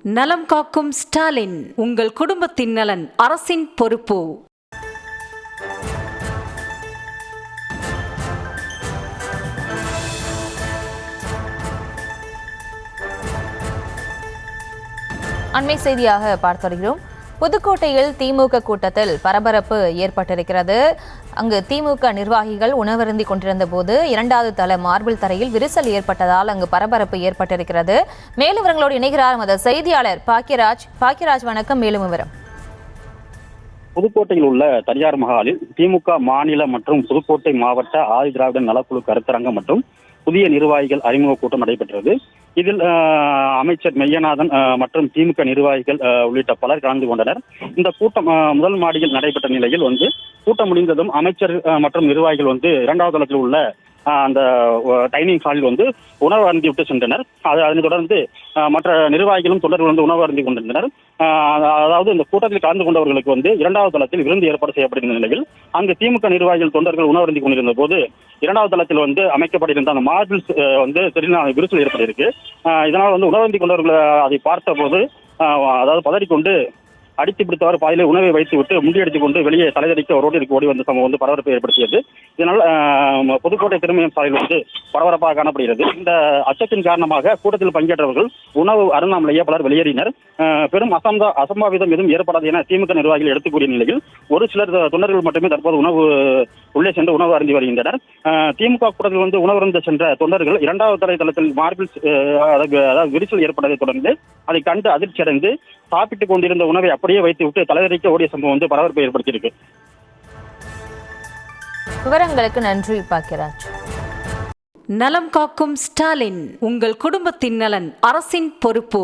நலம் காக்கும் ஸ்டாலின், உங்கள் குடும்பத்தின் நலன் அரசின் பொறுப்பு. அண்மை செய்தியாக பார்த்து வருகிறோம். புதுக்கோட்டையில் திமுக கூட்டத்தில் பரபரப்பு ஏற்பட்டிருக்கிறது. அங்கு திமுக நிர்வாகிகள் உணவருந்தி கொண்டிருந்த போது 2வது தள மார்பிள் தரையில் விரிசல் ஏற்பட்டதால் அங்கு பரபரப்பு ஏற்பட்டிருக்கிறது. மேலும் விவரங்களோடு இணைகிறார் நமது செய்தியாளர் பாக்கியராஜ். வணக்கம். மேலும் விவரம். புதுக்கோட்டையில் உள்ள தனியார் மஹாலில் திமுக மாநில மற்றும் புதுக்கோட்டை மாவட்ட ஆதி திராவிட நலக்குழு கருத்தரங்கம் மற்றும் புதிய நிர்வாகிகள் அறிமுக கூட்டம் நடைபெற்றது. இதில் அமைச்சர் மெய்யநாதன் மற்றும் திமுக நிர்வாகிகள் உள்ளிட்ட பலர் கலந்து கொண்டனர். இந்த கூட்டம் முதல் மாடியில் நடைபெற்ற நிலையில் கூட்டம் முடிந்ததும் அமைச்சர் மற்றும் நிர்வாகிகள் 2வது தளத்தில் உள்ள அந்த டைனிங் ஹாலில் உணவு அருந்தி விட்டு சென்றனர். அதனைத் தொடர்ந்து மற்ற நிர்வாகிகளும் தொண்டர்கள் உணவு அருந்தி கொண்டிருந்தனர். அதாவது இந்த கூட்டத்தில் கலந்து கொண்டவர்களுக்கு 2வது தளத்தில் விருந்து ஏற்பாடு செய்யப்பட்டிருந்த நிலையில் அங்கு திமுக நிர்வாகிகள் தொண்டர்கள் உணவு அருந்தி கொண்டிருந்த போது 2வது தளத்தில் அமைக்கப்பட்டிருந்த அந்த மார்பிள்ஸ் திடீரென விரிசல் ஏற்பட்டிருக்கு. இதனால் உணவு அருந்தி கொண்டவர்கள் அதை பார்த்த போது அதாவது பதறிக்கொண்டு அடித்து பிடித்தவாறு பாதியிலே உணவை வைத்து விட்டு முண்டியடித்துக் கொண்டு வெளியே தலைதடிக்க ரோட்டிற்கு ஓடி வந்த சம்பவம் பரபரப்பை ஏற்படுத்தியது. இதனால் புதுக்கோட்டை திருமயம் சாலையில் பரபரப்பாக காணப்படுகிறது. இந்த அச்சத்தின் காரணமாக கூட்டத்தில் பங்கேற்றவர்கள் உணவு அருந்தாமலேயே பலர் வெளியேறினர். பெரும் அசம்பாவிதம் எதுவும் ஏற்படாது என திமுக நிர்வாகிகள் எடுத்துக்கூடிய நிலையில் ஒரு சிலர் தொண்டர்கள் மட்டுமே தற்போது உணவு உள்ளே சென்று உணவு அருந்தி வருகின்றனர். திமுக கூட்டத்தில் உணவு அருந்த சென்ற தொண்டர்கள் 2வது தளத்தில் மார்பிள் அதாவது விரிசல் ஏற்பட்டதை தொடர்ந்து அதை கண்டு அதிர்ச்சி அடைந்து சாப்பிட்டுக் கொண்டிருந்த உணவை அப்படியே வைத்து விட்டு தலைதறிக்க ஓடிய சம்பவம் பரபரப்பை ஏற்படுத்தியிருக்கு. விவரங்களுக்கு நன்றி பாக்கியராஜ். நலம் காக்கும் ஸ்டாலின், உங்கள் குடும்பத்தின் நலன் அரசின் பொறுப்பு.